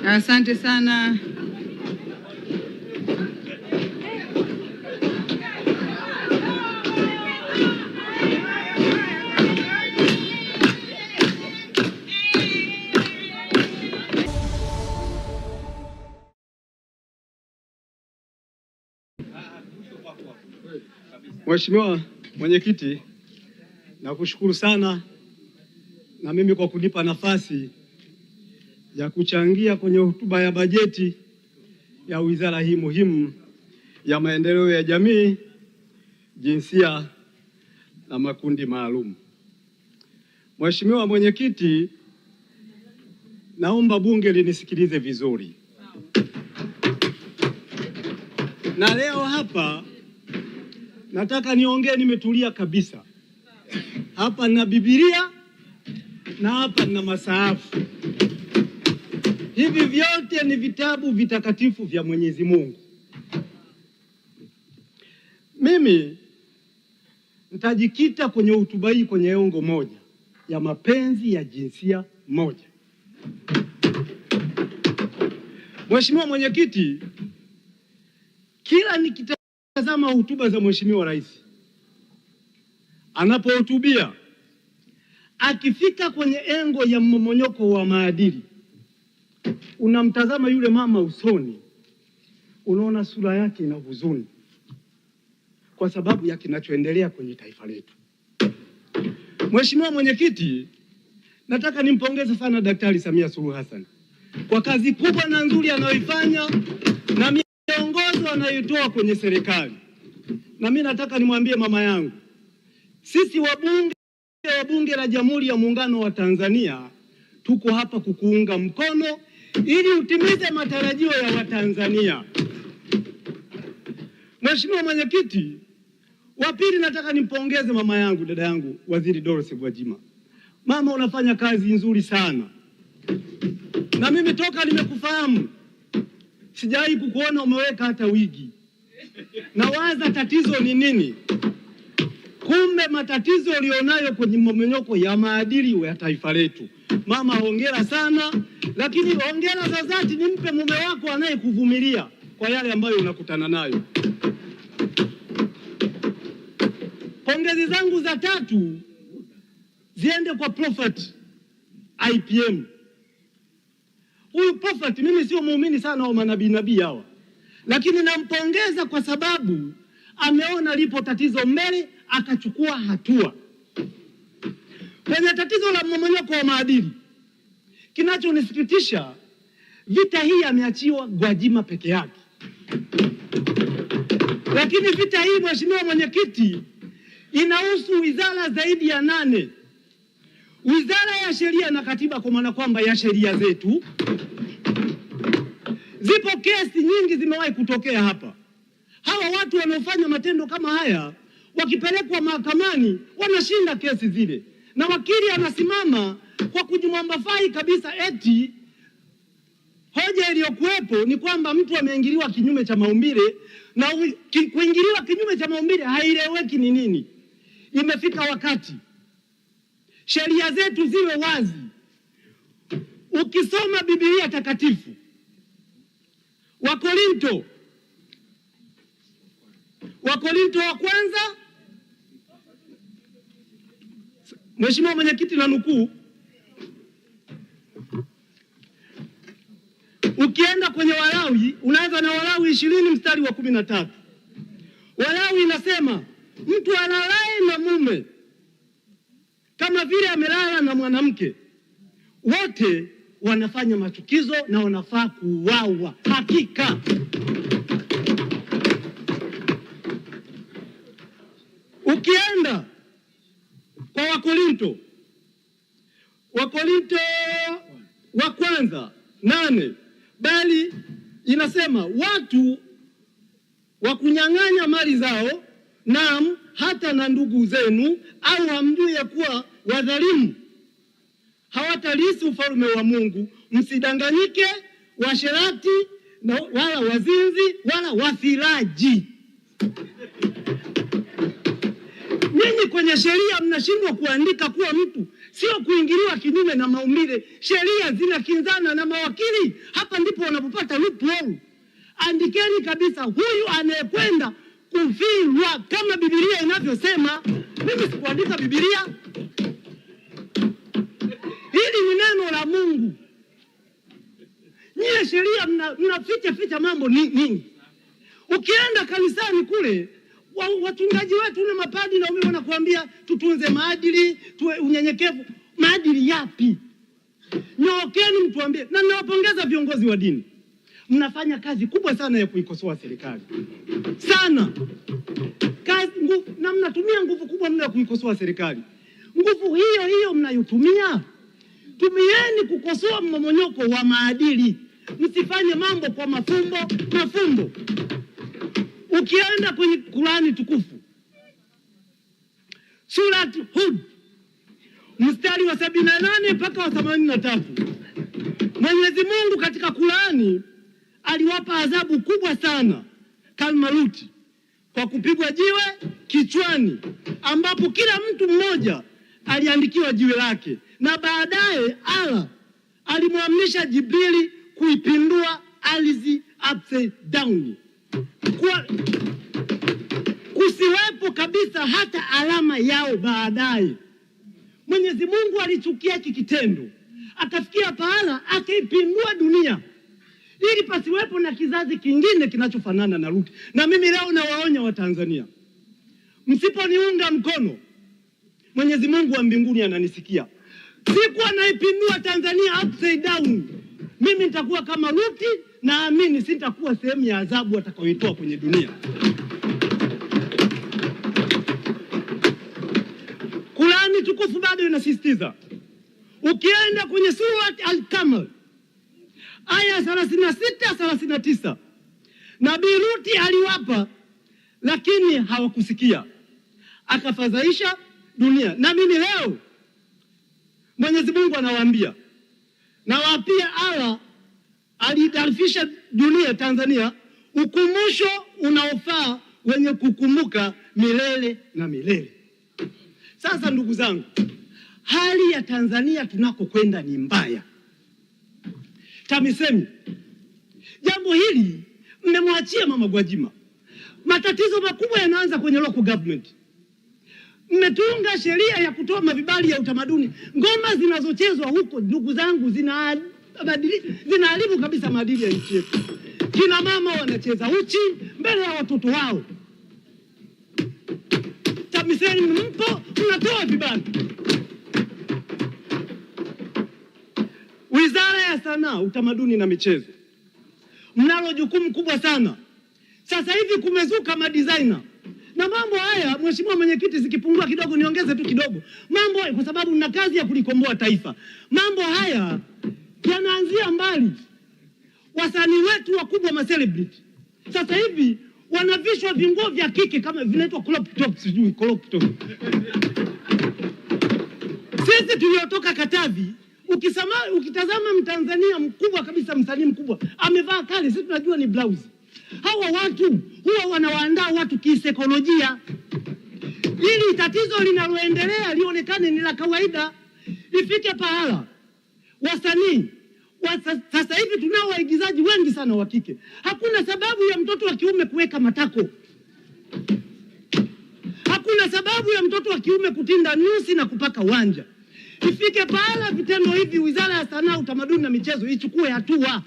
Asante sana. Mheshimiwa Mwenyekiti, nakushukuru sana na mimi kwa kunipa nafasi ya kuchangia kwenye hotuba ya bajeti ya wizara hii muhimu ya maendeleo ya jamii, jinsia na makundi maalum. Mheshimiwa Mwenyekiti, naomba bunge linisikilize vizuri. Na leo hapa nataka niongee nimetulia kabisa. Hapa na Biblia na hapa na masahafu. Hivi vyote ni vitabu vitakatifu vya Mwenyezi Mungu. Mimi nitajikita kwenye hotuba hii kwenye engo moja ya mapenzi ya jinsia moja. Mheshimiwa Mwenyekiti, kila nikitazama hotuba za Mheshimiwa Rais anapohutubia, akifika kwenye engo ya mmomonyoko wa maadili, unamtazama yule mama usoni, unaona sura yake ina huzuni kwa sababu ya kinachoendelea kwenye taifa letu. Mheshimiwa Mwenyekiti, nataka nimpongeze sana Daktari Samia Suluhu Hassan kwa kazi kubwa na nzuri anayoifanya na miongozo anayotoa kwenye serikali. Na mimi nataka nimwambie mama yangu, sisi wabunge wa Bunge la Jamhuri ya Muungano wa Tanzania tuko hapa kukuunga mkono ili utimize matarajio ya Watanzania. Mheshimiwa Mwenyekiti, wa pili nataka nimpongeze mama yangu, dada yangu, Waziri Dorothy Gwajima. Mama, unafanya kazi nzuri sana. Na mimi toka nimekufahamu sijawahi kukuona umeweka hata wigi. Nawaza tatizo ni nini? Kumbe matatizo ulionayo kwenye mmomonyoko ya maadili ya taifa letu. Mama, hongera sana, lakini hongera za dhati nimpe mume wako anayekuvumilia kwa yale ambayo unakutana nayo. Pongezi zangu za tatu ziende kwa Prophet IPM. Huyu Prophet, mimi sio muumini sana wa manabii hawa, lakini nampongeza kwa sababu ameona lipo tatizo mbele akachukua hatua. Kwenye tatizo la mmomonyoko wa maadili, kinachonisikitisha, vita hii ameachiwa Gwajima peke yake. Lakini vita hii, Mheshimiwa Mwenyekiti, inahusu wizara zaidi ya 8. Wizara ya Sheria na Katiba, kwa maana kwamba ya sheria zetu. Zipo kesi nyingi zimewahi kutokea hapa. Hawa watu wanaofanya matendo kama haya wakipelekwa mahakamani wanashinda kesi zile, na wakili anasimama kwa kujimwambafai kabisa eti hoja iliyokuwepo ni kwamba mtu ameingiliwa kinyume cha maumbile, na kuingiliwa kinyume cha maumbile haieleweki ni nini. Imefika wakati sheria zetu ziwe wazi. Ukisoma Biblia takatifu, Wakorinto wa kwanza, Mheshimiwa Mwenyekiti, na nukuu, ukienda kwenye Walawi, unaanza na Walawi 20 mstari wa 13. Walawi inasema mtu alalaye na mume kama vile amelala na mwanamke, wote wanafanya machukizo na wanafaa kuuawa. Hakika ukienda kwa Wakorinto wa kwanza 8, bali inasema watu wa kunyang'anya mali zao, naam hata na ndugu zenu, au hamjui ya kuwa wadhalimu hawatalisi ufalme wa Mungu? Msidanganyike, washerati wala wazinzi wala wafiraji. Ninyi kwenye sheria mnashindwa kuandika kuwa mtu sio kuingiliwa kinyume na maumbile. Sheria zinakinzana na mawakili, hapa ndipo wanapopata loophole. Andikeni kabisa, huyu anayekwenda kufirwa kama Biblia inavyosema. Mimi sikuandika Biblia, hili ni neno la Mungu. Nyie sheria mnaficha mambo nini? Ukienda kanisani kule, wachungaji wetu na mapadi na umeme wanakuambia tutunze maadili, tuwe unyenyekevu. Maadili yapi? Nyookeni mtuambie. Na ninawapongeza viongozi wa dini, mnafanya kazi kubwa sana ya kuikosoa serikali sana, na mnatumia nguvu kubwa mna ya kuikosoa serikali. Nguvu hiyo mnayotumia, tumieni kukosoa mmomonyoko wa maadili. Msifanye mambo kwa mafumbo. Ukienda kwenye Qur'ani tukufu, Surat Hud mstari wa 78 mpaka wa 83, Mwenyezi Mungu katika Qur'ani aliwapa adhabu kubwa sana Kalmaluti kwa kupigwa jiwe kichwani, ambapo kila mtu mmoja aliandikiwa jiwe lake, na baadaye Allah alimwamrisha Jibrili kuipindua ardhi upside down, kusiwepo kabisa hata alama yao baadaye. Mwenyezi Mungu alichukia hiki kitendo, akafikia pahala akaipindua dunia ili pasiwepo na kizazi kingine kinachofanana na Luti. Na mimi leo nawaonya Watanzania, msiponiunga mkono, Mwenyezi Mungu wa mbinguni ananisikia, siku anaipindua Tanzania upside down, mimi nitakuwa kama Luti, na amini sitakuwa sehemu ya adhabu atakayoitoa kwenye dunia. Qur'ani tukufu bado inasisitiza. Ukienda kwenye Surat Al-Qamar aya 36-39, Nabii Luti aliwapa lakini hawakusikia, akafadhaisha dunia. Na mimi leo Mwenyezi Mungu anawaambia, na wapia Allah alidarifisha dunia Tanzania ukumbusho unaofaa wenye kukumbuka milele na milele. Sasa ndugu zangu, hali ya Tanzania tunakokwenda ni mbaya. TAMISEMI, jambo hili mmemwachia Mama Gwajima. Matatizo makubwa yanaanza kwenye local government. Mmetunga sheria ya kutoa mavibali ya utamaduni. Ngoma zinazochezwa huko, ndugu zangu, zinaharibu kabisa maadili ya nchi yetu. Kina mama wanacheza uchi mbele ya watoto wao. TAMISEMI mpo, mnatoa vibali. Wizara ya Sanaa, Utamaduni na Michezo, mnalo jukumu kubwa sana. Sasa hivi kumezuka madesigner. Na mambo haya, Mheshimiwa Mwenyekiti, zikipungua kidogo niongeze tu kidogo. Mambo kwa sababu nina kazi ya kulikomboa taifa. Mambo haya yanaanzia mbali. Wasanii wetu wakubwa, ma celebrity, sasa hivi wanavishwa vinguo vya kike kama vinaitwa crop top, sijui crop top. Sisi tuliotoka Katavi, ukitazama Mtanzania mkubwa kabisa, msanii mkubwa amevaa kale, sisi tunajua ni blouse. Hawa watu huwa wanawaandaa watu kisaikolojia ili tatizo linaloendelea lionekane ni la kawaida. Ifike pahala wasanii sasa hivi tunao waigizaji wengi sana wa kike. Hakuna sababu ya mtoto wa kiume kuweka matako. Hakuna sababu ya mtoto wa kiume kutinda nyusi na kupaka wanja. Ifike pahala vitendo hivi Wizara ya Sanaa, Utamaduni na Michezo ichukue hatua.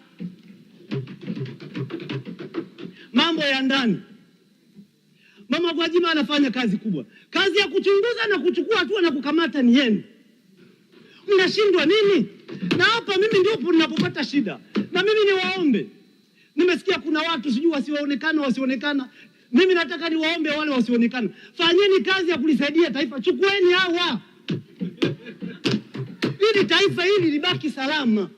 Mambo ya ndani, Mama Gwajima anafanya kazi kubwa. Kazi ya kuchunguza na kuchukua hatua na kukamata ni yenu. Mnashindwa nini? Na hapa mimi ndipo ninapopata shida. Na mimi niwaombe, nimesikia kuna watu sijui wasionekana. Mimi nataka niwaombe wale wasionekana, fanyeni kazi ya kulisaidia taifa. Chukueni hawa ili taifa hili libaki salama.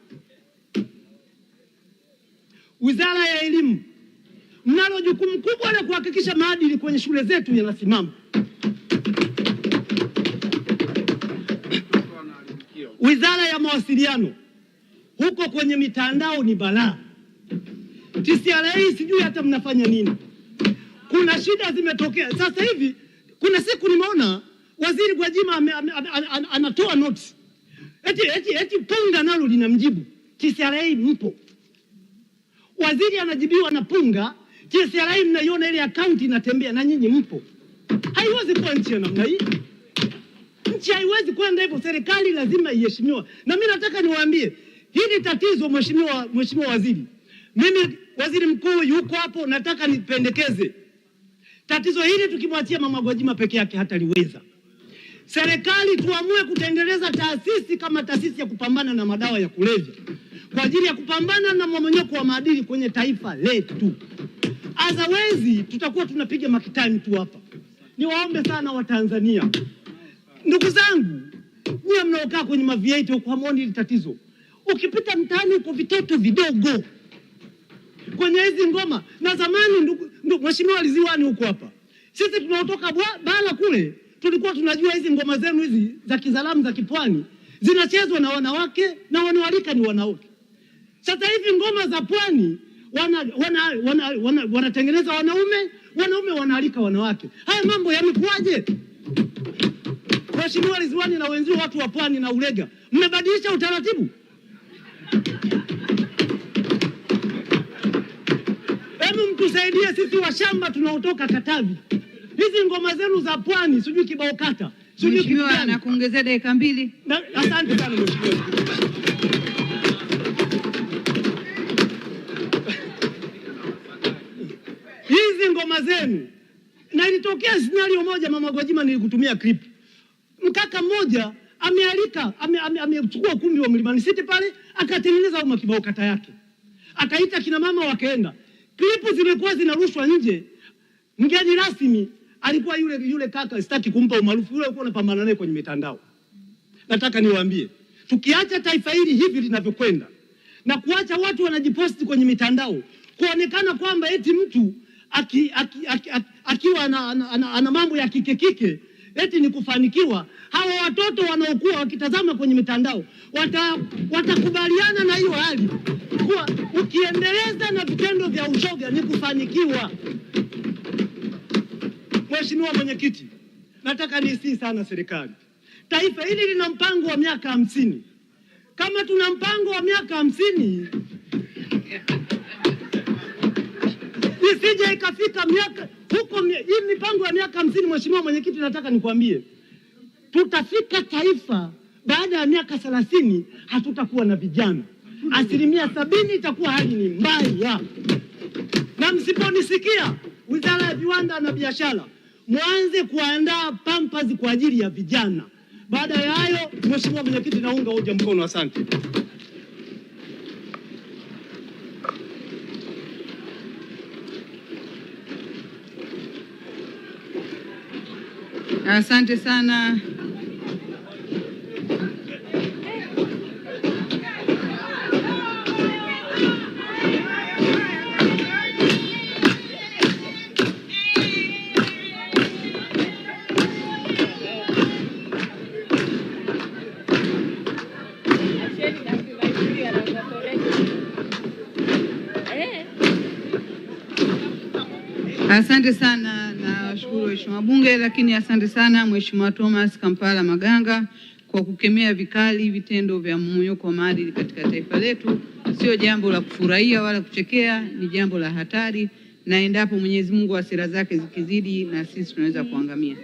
Wizara ya Elimu, mnalo jukumu kubwa la kuhakikisha maadili kwenye shule zetu yanasimama. Wizara ya Mawasiliano, huko kwenye mitandao ni balaa. TCRA sijui hata mnafanya nini. Kuna shida zimetokea. Sasa hivi kuna siku nimeona Waziri Gwajima anatoa notes Eti punga nalo linamjibu. TCRA mpo. Waziri anajibiwa na punga, TCRA mnaiona ile account inatembea na nyinyi mpo. Haiwezi kuwa nchi ya namna hii. Nchi haiwezi kwenda hivyo, serikali lazima iheshimiwa. Na mimi nataka niwaambie, hili tatizo mheshimiwa waziri. Mimi waziri mkuu yuko hapo, nataka nipendekeze. Tatizo hili tukimwachia Mama Gwajima peke yake hataliweza. Serikali tuamue kutengeneza taasisi kama taasisi ya kupambana na madawa ya kulevya kwa ajili ya kupambana na mmomonyoko wa maadili kwenye taifa letu. Otherwise tutakuwa tunapiga makitani tu hapa. Niwaombe sana Watanzania. Ndugu zangu, nyie mnaokaa kwenye mavieti huko hamuoni hili tatizo. Ukipita mtaani kwa vitoto vidogo kwenye hizi ngoma, na zamani ndugu mheshimiwa Liziwani huko hapa. Sisi tunaotoka Bala kule tulikuwa tunajua hizi ngoma zenu hizi za Kizalamu za Kipwani zinachezwa na wanawake na wanaoalika ni wanawake. Sasa hivi ngoma za Pwani wanatengeneza wanaume wanaalika wanawake. Haya mambo yamekuaje? Mheshimiwa Liziwani na wenzio watu wa Pwani na Ulega, mmebadilisha utaratibu? Hebu mtusaidie sisi washamba tunaotoka Katavi. Hizi ngoma zenu za Pwani, sijui kibao kata, sijui Mheshimiwa na kuongezea dakika 2. Asante sana mheshimiwa. Hizi ngoma zenu, na ilitokea scenario moja Mama Gwajima, nilikutumia clip. Mkaka mmoja amechukua ukumbi wa Mlimani City pale, akatengeneza au kibao kata yake. Akaita kina mama wakaenda. Klipu zilikuwa zinarushwa nje. Mgeni rasmi alikuwa yule kaka, sitaki kumpa umaarufu, yule alikuwa anapambana naye kwenye mitandao. Nataka niwaambie, tukiacha taifa hili hivi linavyokwenda na kuacha watu wanajiposti kwenye mitandao kuonekana kwamba eti mtu akiwa ana mambo ya kike eti ni kufanikiwa, hawa watoto wanaokuwa wakitazama kwenye mitandao watakubaliana na hiyo hali kuwa ukiendeleza na vitendo vya ushoga ni kufanikiwa. Mheshimiwa Mwenyekiti, nataka nisii sana serikali. Taifa hili lina mpango wa miaka 50. Kama tuna mpango wa miaka 50, isije ikafika miaka huko hii mipango ya miaka 50. Mheshimiwa Mwenyekiti, nataka nikwambie, tutafika taifa baada ya miaka 30 hatutakuwa na vijana. 70% itakuwa hali ni mbaya. Na msiponisikia, Wizara ya Viwanda na Biashara, mwanze kuandaa pampers kwa ajili ya vijana. Baada ya hayo, Mheshimiwa Mwenyekiti, naunga hoja mkono. Asante. Asante sana. Asante sana na washukuru waheshimiwa wabunge, lakini asante sana Mheshimiwa Thomas Kampala Maganga kwa kukemea vikali vitendo vya mmomonyoko wa maadili katika taifa letu. Sio jambo la kufurahia wala kuchekea, ni jambo la hatari, na endapo Mwenyezi Mungu hasira zake zikizidi, na sisi tunaweza kuangamia.